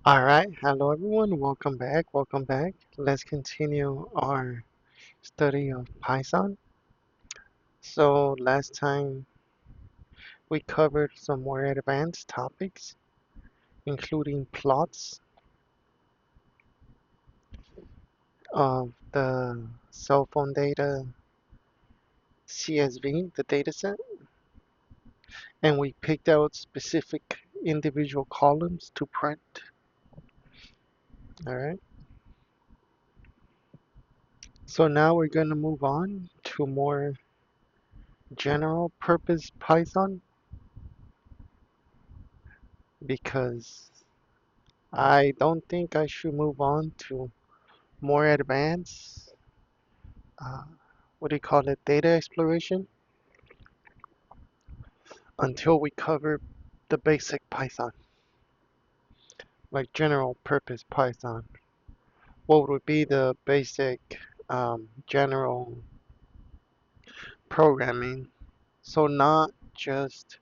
All right, hello everyone. Welcome back. Welcome back. Let's continue our study of Python. So last time we covered some more advanced topics, including plots of the cell phone data CSV, the dataset, and we picked out specific individual columns to print. All right. So now we're going to move on to more general purpose Python because I don't think I should move on to more advanced, uh, what do you call it, data exploration until we cover the basic Python, like general purpose Python. What would be the basic general programming? So not just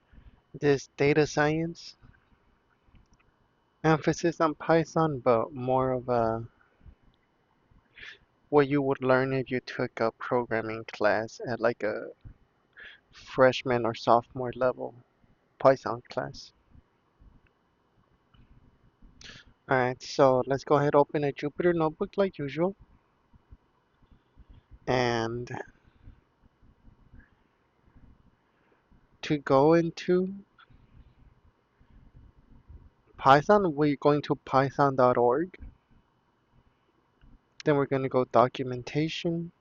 this data science emphasis on Python, but more of a what you would learn if you took a programming class at like a freshman or sophomore level Python class. Alright, so let's go ahead open a Jupyter notebook like usual. And to go into Python, we're going to python.org. Then we're going to go documentation.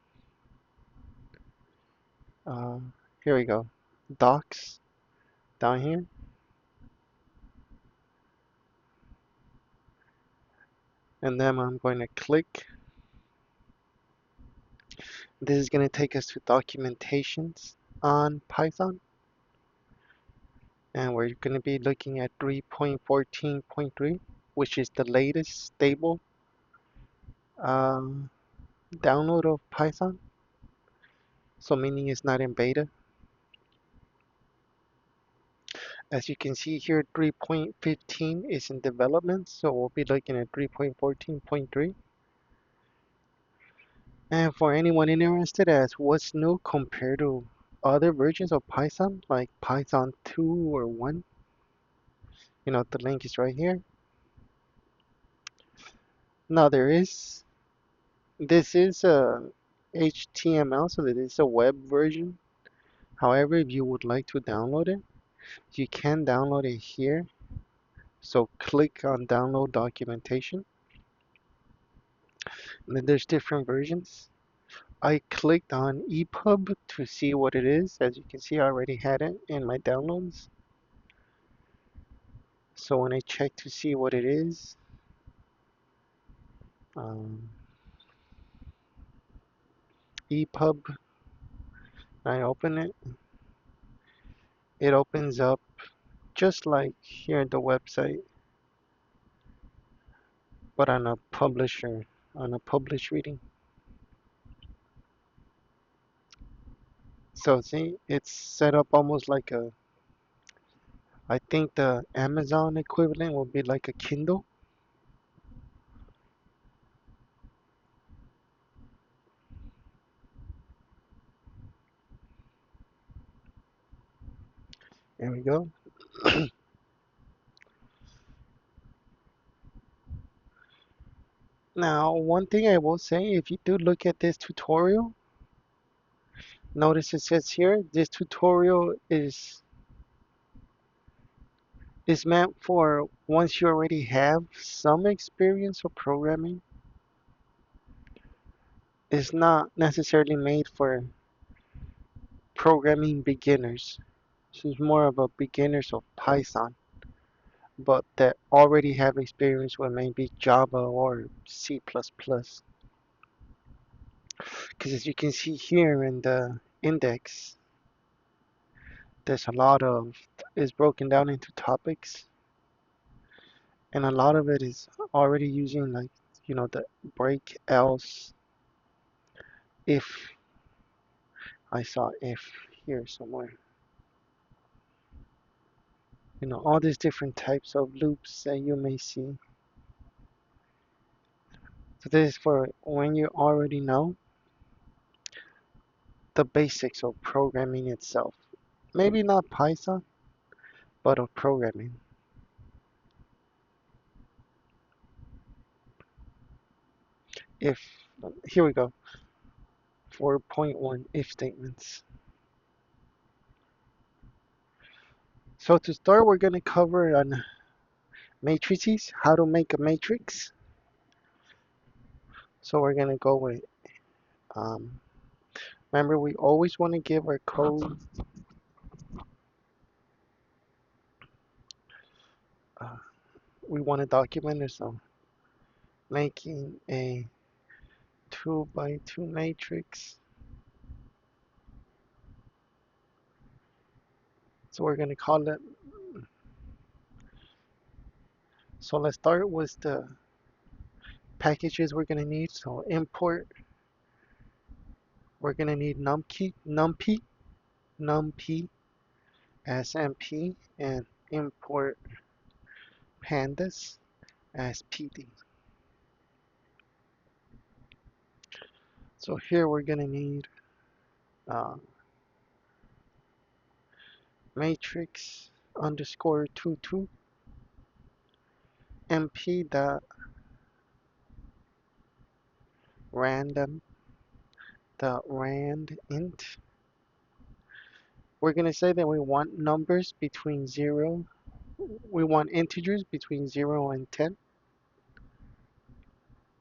Uh, Here we go. Docs down here. And then I'm going to click. This is going to take us to documentations on Python. And we're going to be looking at 3.14.3, which is the latest stable um, download of Python. So meaning it's not in beta. As you can see here, 3.15 is in development, so we'll be looking at 3.14.3. And for anyone interested as what's new compared to other versions of Python, like Python 2 or 1, the link is right here. Now this is a HTML, so that is a web version. However, if you would like to download it, you can download it here. So click on download documentation. And then there's different versions. I clicked on EPUB to see what it is. As you can see, I already had it in my downloads. So when I check to see what it is, um, EPUB, I open it. It opens up just like here at the website, but on a publisher, on a published reading. So see, it's set up almost like I think the Amazon equivalent would be like a Kindle. There we go. Now, one thing I will say, if you do look at this tutorial, notice it says here, this tutorial is meant for once you already have some experience of programming. It's not necessarily made for programming beginners. This is more of a beginners of Python, but that already have experience with maybe Java or C++. Because as you can see here in the index, there's a lot of, is broken down into topics, and a lot of it is already using like, the break else, if, I saw if here somewhere. All these different types of loops that you may see. So this is for when you already know the basics of programming itself. Maybe not Python, but of programming. If, here we go, 4.1 if statements. So to start, we're going to cover on matrices, how to make a matrix. So we're going to go with, um, remember we always want to give our code, uh, we want to document it, so making a 2 by 2 matrix. So we're going to call it, so let's start with the packages we're going to need. So import, we're going to need numpy, smp, and import pandas as pd. So here we're going to need uh, matrix underscore 22 mp dot random dot rand int. We're going to say that we want numbers between 0, we want integers between 0 and 10,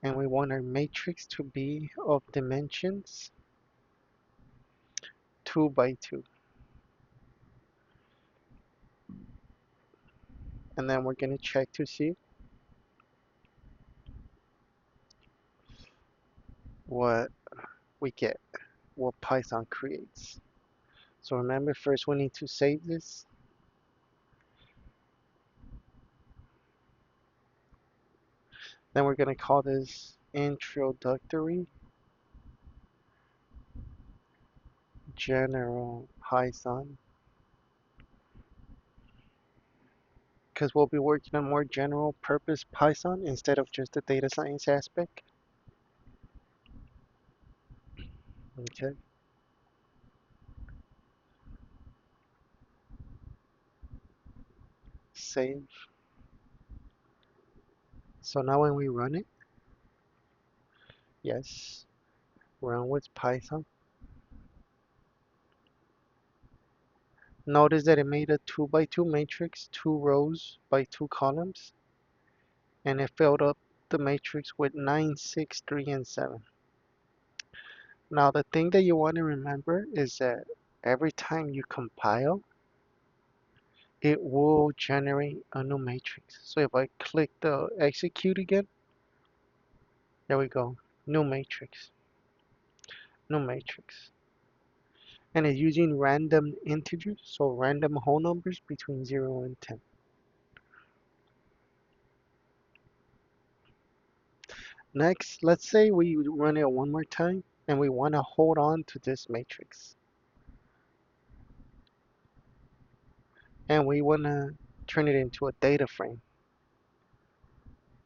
and we want our matrix to be of dimensions 2 by 2. And then we're going to check to see what we get, what Python creates. So remember, first we need to save this. Then we're going to call this introductory general Python, because we'll be working on more general purpose Python instead of just the data science aspect. Okay, save. So now when we run it, yes, run with Python. Notice that it made a 2 by 2 matrix, 2 rows by 2 columns, and it filled up the matrix with 9, 6, 3, and 7. Now the thing that you want to remember is that every time you compile, it will generate a new matrix. So if I click the execute again, there we go, new matrix, new matrix. And it's using random integers, so random whole numbers between 0 and 10. Next, let's say we run it one more time and we want to hold on to this matrix. And we want to turn it into a data frame.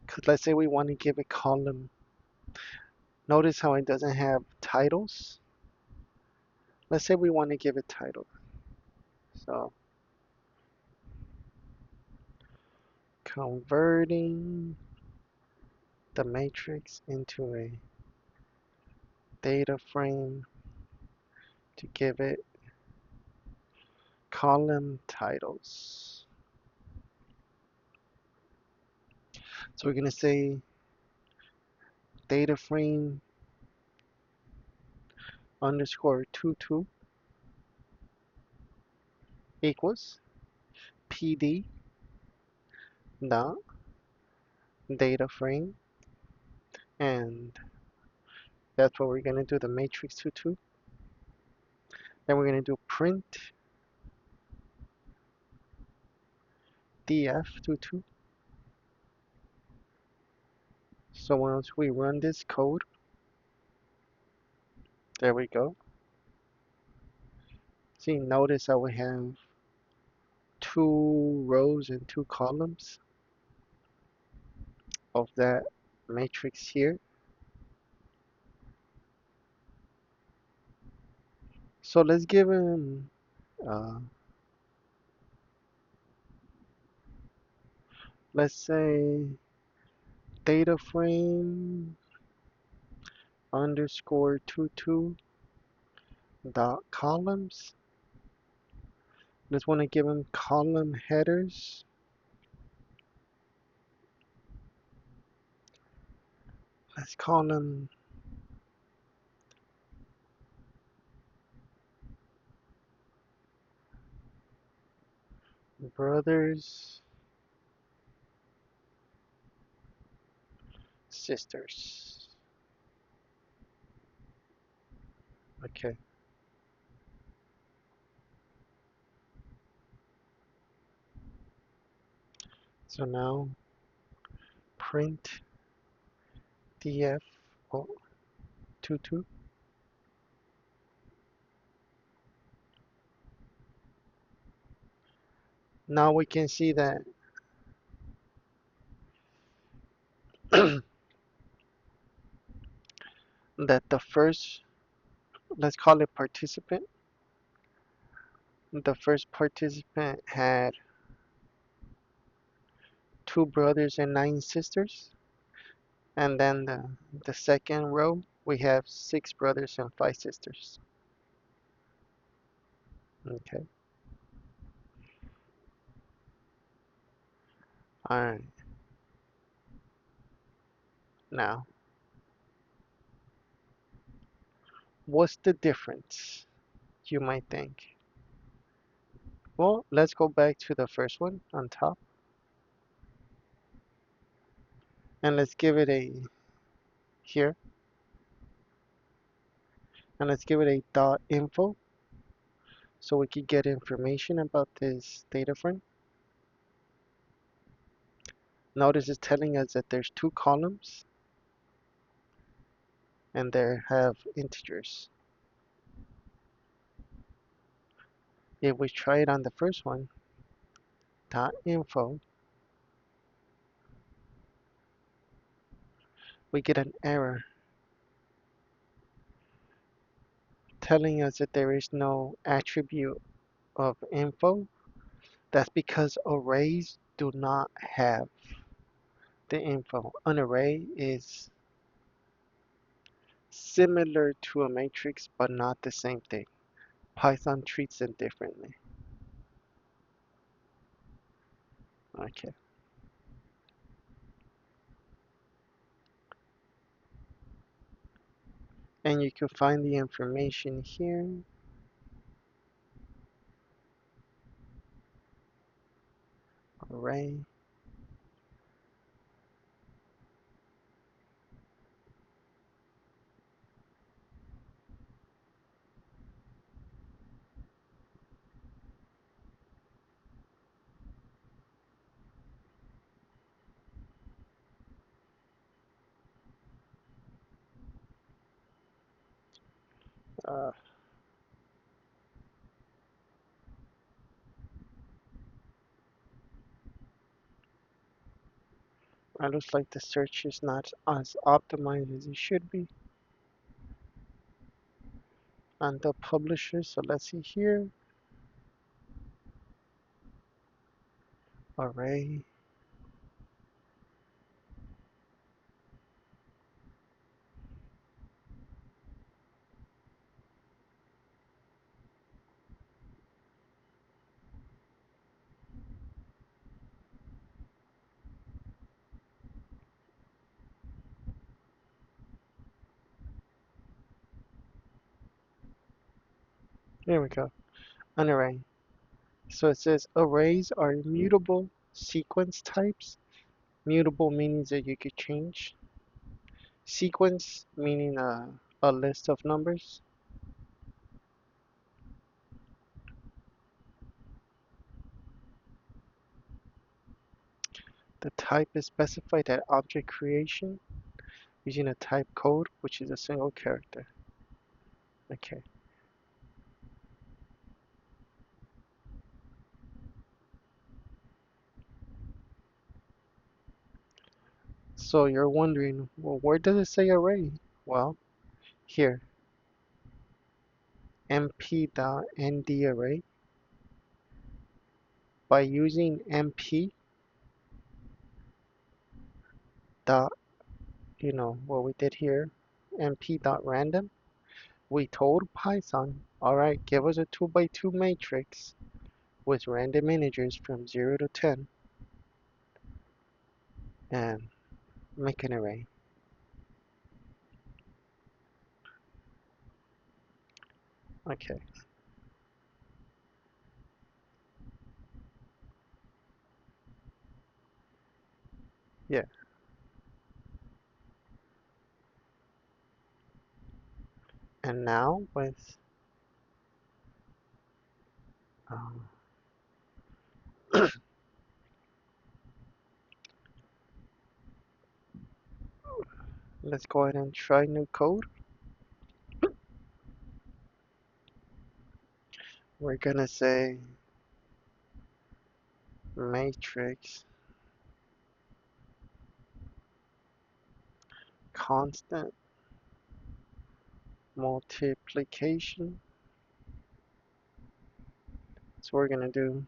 Because let's say we want to give a column. Notice how it doesn't have titles. Let's say we want to give it title. So converting the matrix into a data frame to give it column titles. So we're going to say data frame underscore 22 equals pd dot data frame, and that's what we're going to do, the matrix 22. Then we're going to do print df22. So once we run this code, there we go. See, notice how we have 2 rows and 2 columns of that matrix here. So let's give him, uh, let's say data frame underscore 22 dot columns. Let's want to give him column headers. Let's call them brothers, sisters. Okay, so now print df oh, 22. Now we can see that that the first, let's call it participant, the first participant had two brothers and nine sisters, and then the second row we have six brothers and five sisters. Okay, all right. Now, what's the difference, you might think? Well, let's go back to the first one on top, and let's give it a here, and let's give it a dot info so we can get information about this data frame. Notice it's telling us that there's two columns and they have integers. If we try it on the first one, dot info, we get an error telling us that there is no attribute of info. That's because arrays do not have the info. An array is similar to a matrix, but not the same thing. Python treats them differently. Okay. And you can find the information here. Array. Uh, it looks like the search is not as optimized as it should be on the publisher. So let's see here. Array. There we go. An array. So it says arrays are mutable sequence types. Mutable means that you could change. Sequence meaning a list of numbers. The type is specified at object creation using a type code, which is a single character. Okay. So you're wondering, well, where does it say array? Well, here, mp.nd array. By using mp dot, what we did here, mp.random, we told Python, all right, give us a 2 by 2 matrix with random integers from 0 to 10 and make an array. Okay, yeah. And now with um, let's go ahead and try new code. We're gonna say matrix constant multiplication. So we're gonna do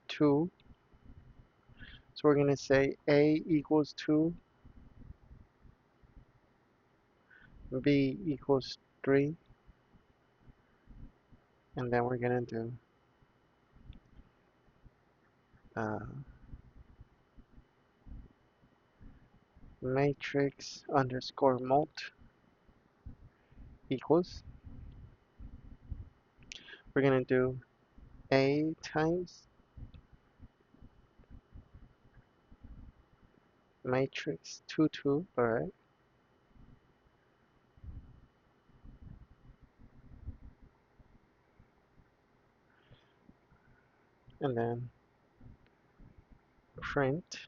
2. So we're gonna say A equals 2, B equals 3, and then we're gonna do uh, matrix underscore mult equals. We're gonna do A times matrix 2 2. All right, and then print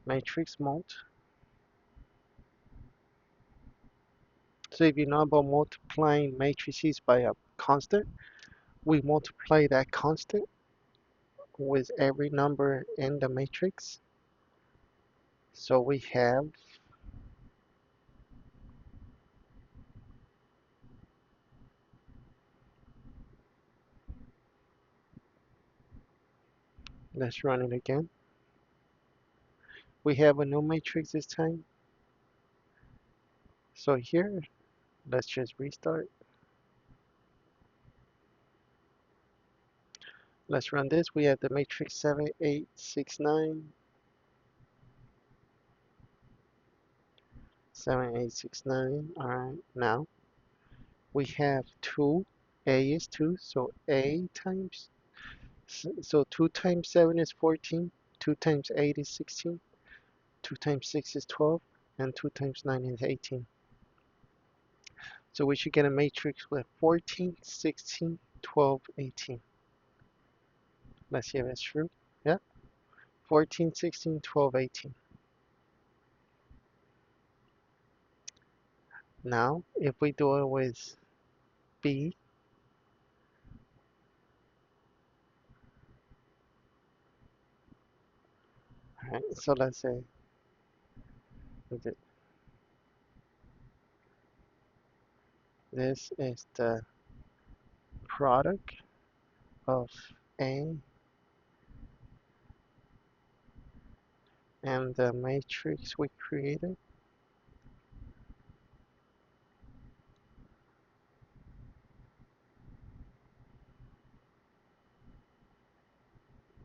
matrix mult. So if you know about multiplying matrices by a constant, we multiply that constant with every number in the matrix. So we have, let's run it again. We have a new matrix this time. So here, let's just restart. Let's run this. We have the matrix 7 8 6 9, 7 8 6 9. All right, now we have 2. A is 2, so A times, so 2 times 7 is 14, 2 times 8 is 16, 2 times 6 is 12, and 2 times 9 is 18. So we should get a matrix with 14, 16, 12, 18. Let's see if it's true. Yeah, 14, 16, 12, 18. Now, if we do it with B, all right, so let's say this is the product of A and the matrix we created.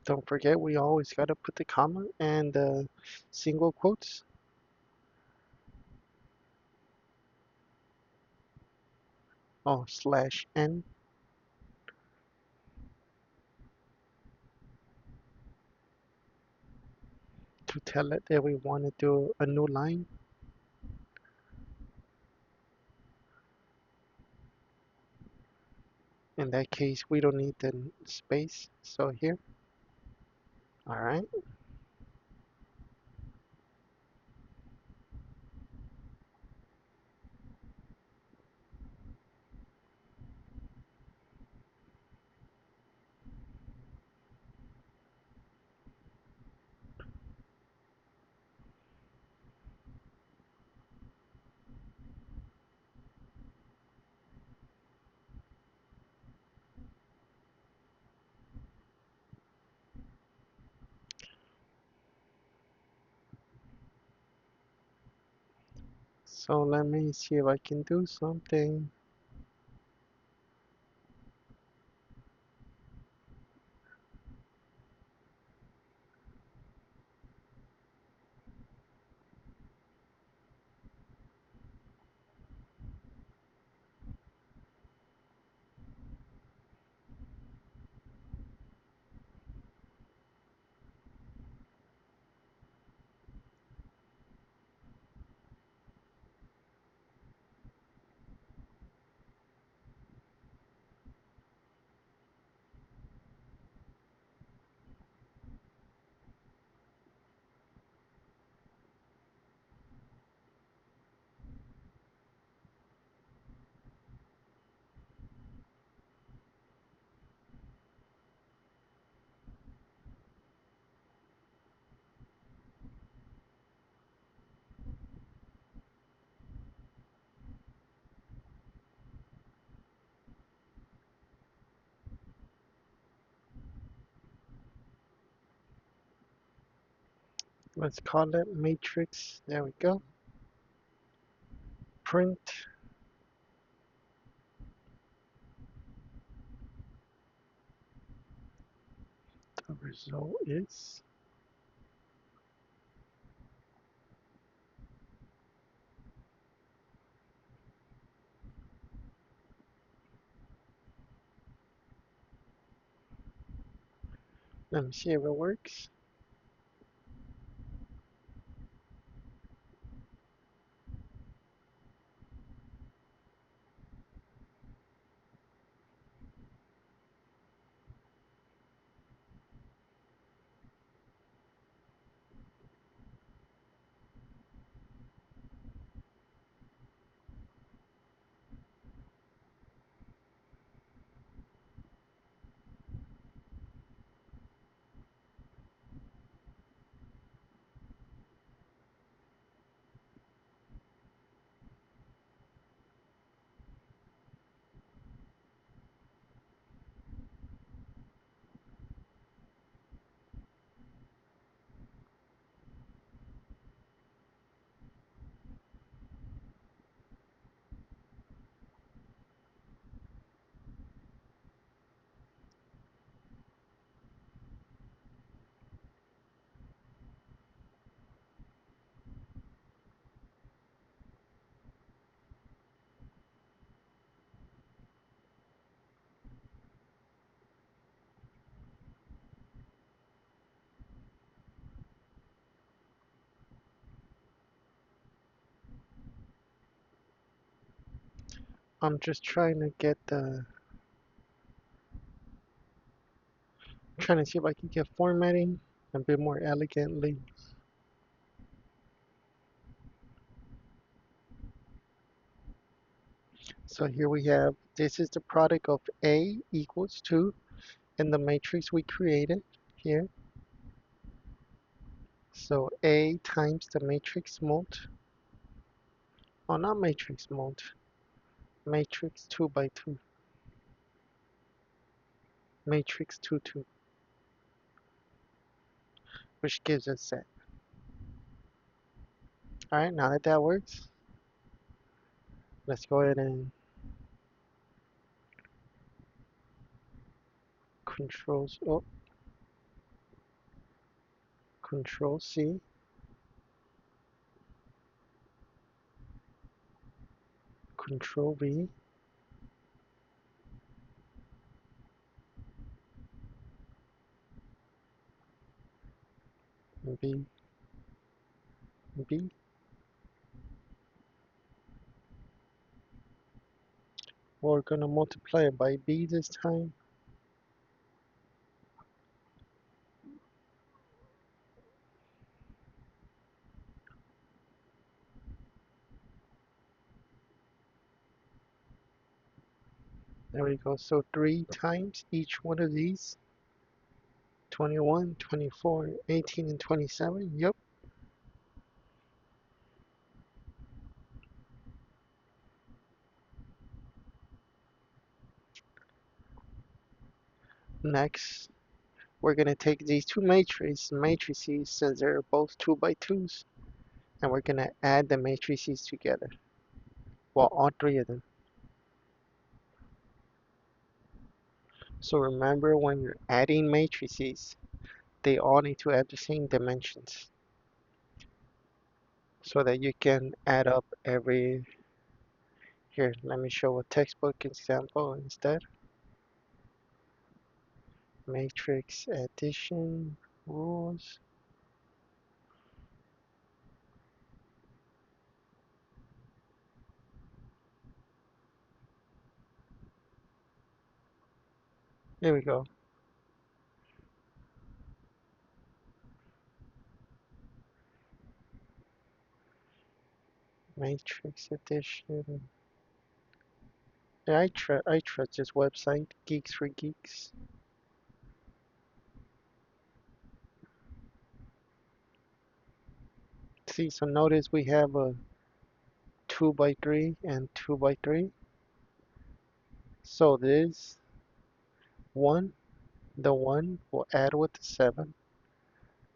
Don't forget, we always got to put the comma and the single quotes. Oh, slash n to tell it that we want to do a new line. In that case, we don't need the space. So here, all right. So let me see if I can do something. Let's call it matrix. There we go. Print. The result is, let me see if it works. I'm just trying to get the, trying to see if I can get formatting a bit more elegantly. So here we have, this is the product of A equals 2 in the matrix we created here. So A times the matrix mult, oh not matrix mult, matrix 2 by 2, matrix 2 2, which gives us that. Alright, now that that works, let's go ahead and oh, control C, control V, B, B. We're gonna multiply it by B this time. There we go. So 3 times each one of these. 21, 24, 18, and 27. Yep. Next, we're going to take these two matrices since they're both 2 by 2s, and we're going to add the matrices together. Well, all three of them. So remember, when you're adding matrices, they all need to have the same dimensions so that you can add up every. Here, let me show a textbook example instead. Matrix addition rules. There we go. Matrix addition. Yeah, I trust this website, Geeks for Geeks. See, so notice we have a 2 by 3 and 2 by 3. So this 1, the 1 will add with the 7,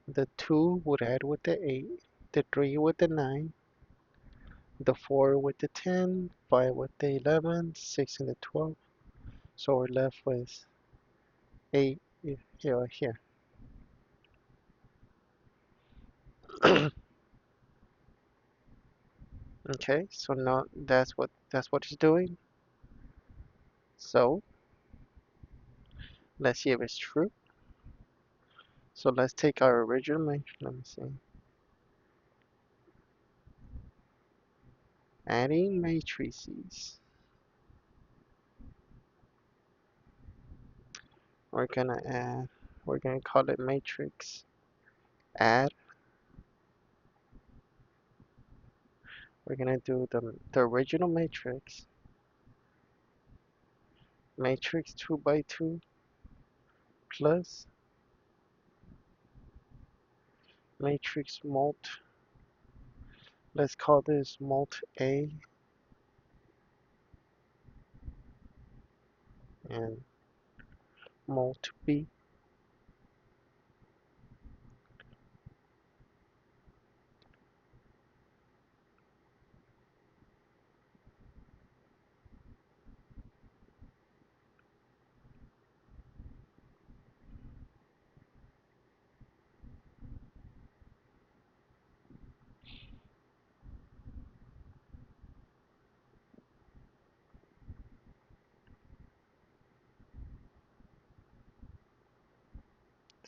the 2 would add with the 8, the 3 with the 9, the 4 with the 10, 5 with the 11, 6 and the 12. So we're left with 8 here. Okay, so now that's what it's doing. So let's see if it's true. So let's take our original matrix. Let me see. Adding matrices. We're gonna add. We're gonna call it matrix add. We're gonna do the original matrix. Matrix 2 by 2 plus matrix mult. Let's call this mult A and mult B.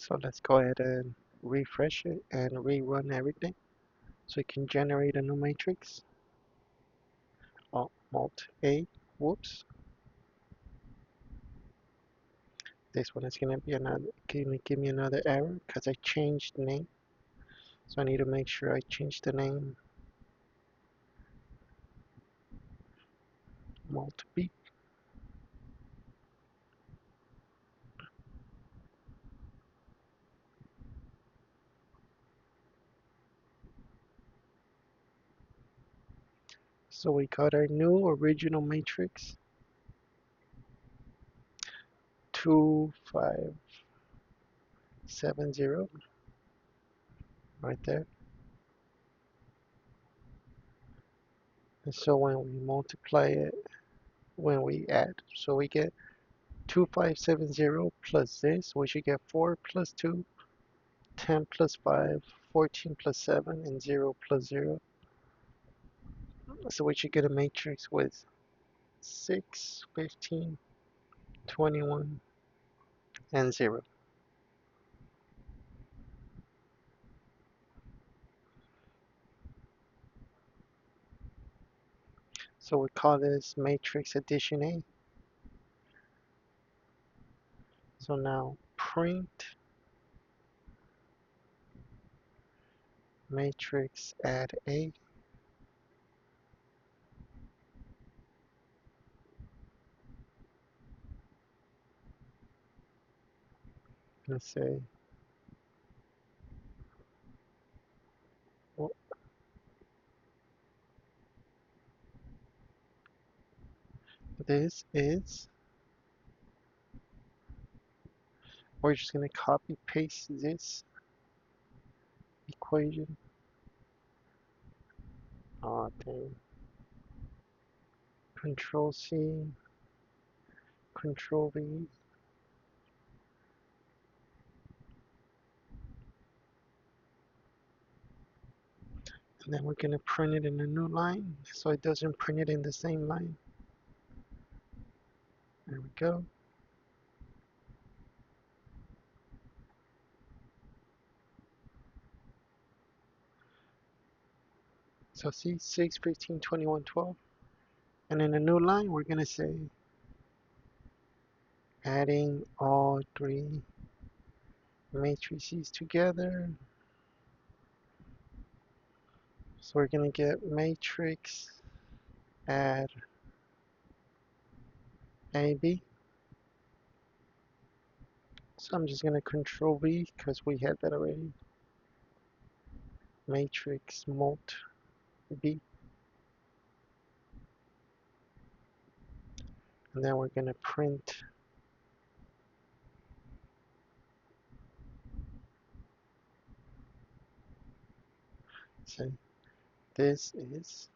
So let's go ahead and refresh it and rerun everything so it can generate a new matrix. Oh, mult A. Whoops. This one is gonna be give me another error because I changed the name. So I need to make sure I change the name. Mult B. So we got our new original matrix 2570 right there. And so when we multiply it, when we add, so we get 2570 plus this, we should get 4 plus 2, 10 plus 5, 14 plus 7, and 0 plus 0. So we should get a matrix with 6, 15, 21, and 0. So we call this matrix addition A. So now print matrix add A. Let's say, well, this is, we're just going to copy paste this equation thing. Control C, Control V, and then we're going to print it in a new line so it doesn't print it in the same line. There we go. So see 6, 15, 21, 12. And in a new line, we're going to say adding all three matrices together. So we're going to get matrix add AB. So I'm just going to control V because we had that already. Matrix mult B. And then we're going to print. So this is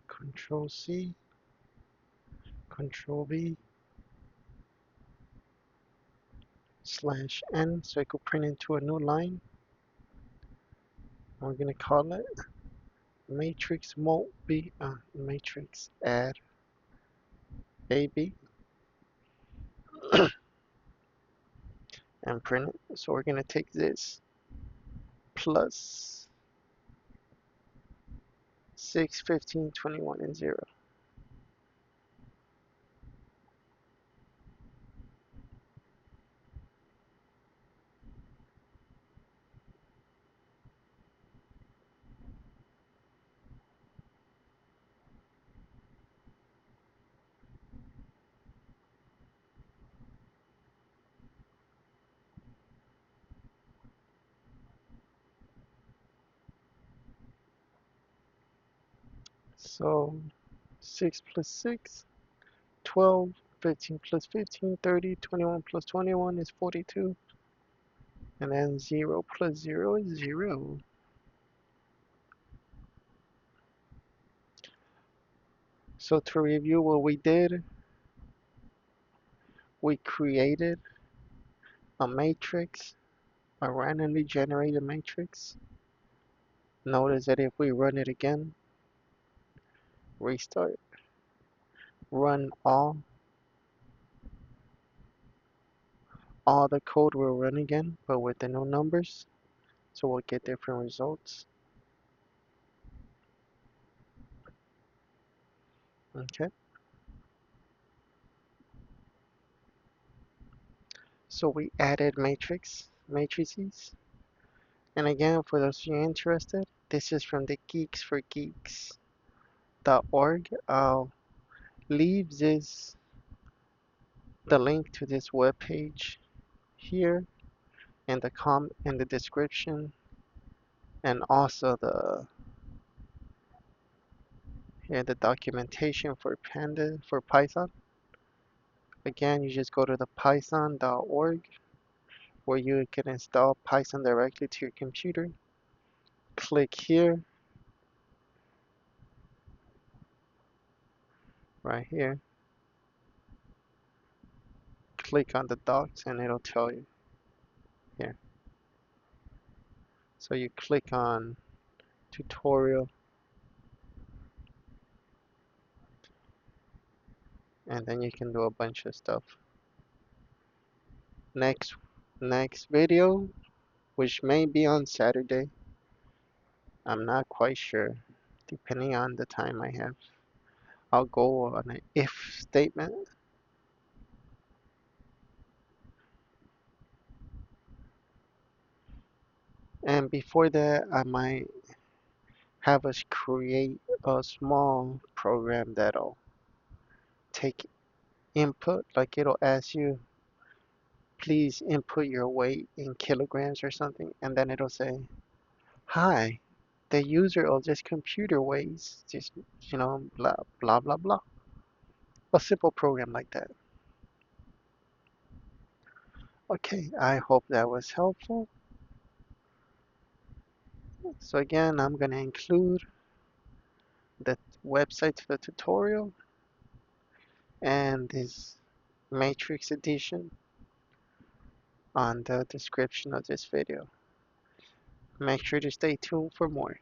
control C, control V, /n, so it could print into a new line. We're going to call it matrix mult B, matrix add AB, and print it. So we're going to take this plus 6, 15, 21, and 0. So 6 plus 6, 12, 15 plus 15, 30, 21 plus 21 is 42. And then 0 plus 0 is 0. So to review what we did, we created a matrix, a randomly generated matrix. Notice that if we run it again, restart, run all the code will run again, but with the new numbers. So we'll get different results. Okay. So we added matrices. And again, for those of you interested, this is from the geeksforgeeks.org. I'll leave the link to this webpage here in the description, and also the documentation for Panda for Python. Again, you just go to the python.org where you can install Python directly to your computer. Click here, right here. Click on the docs and it'll tell you here. So you click on tutorial, and then you can do a bunch of stuff. Next video, which may be on Saturday, I'm not quite sure, depending on the time I have. I'll go on an if statement. And before that, I might have us create a small program that'll take input, like it'll ask you, please input your weight in kilograms or something, and then it'll say, hi, the user of this computer weighs just, blah, blah, blah, blah. A simple program like that. Okay, I hope that was helpful. So again, I'm going to include the website for the tutorial and this matrix edition on the description of this video. Make sure to stay tuned for more.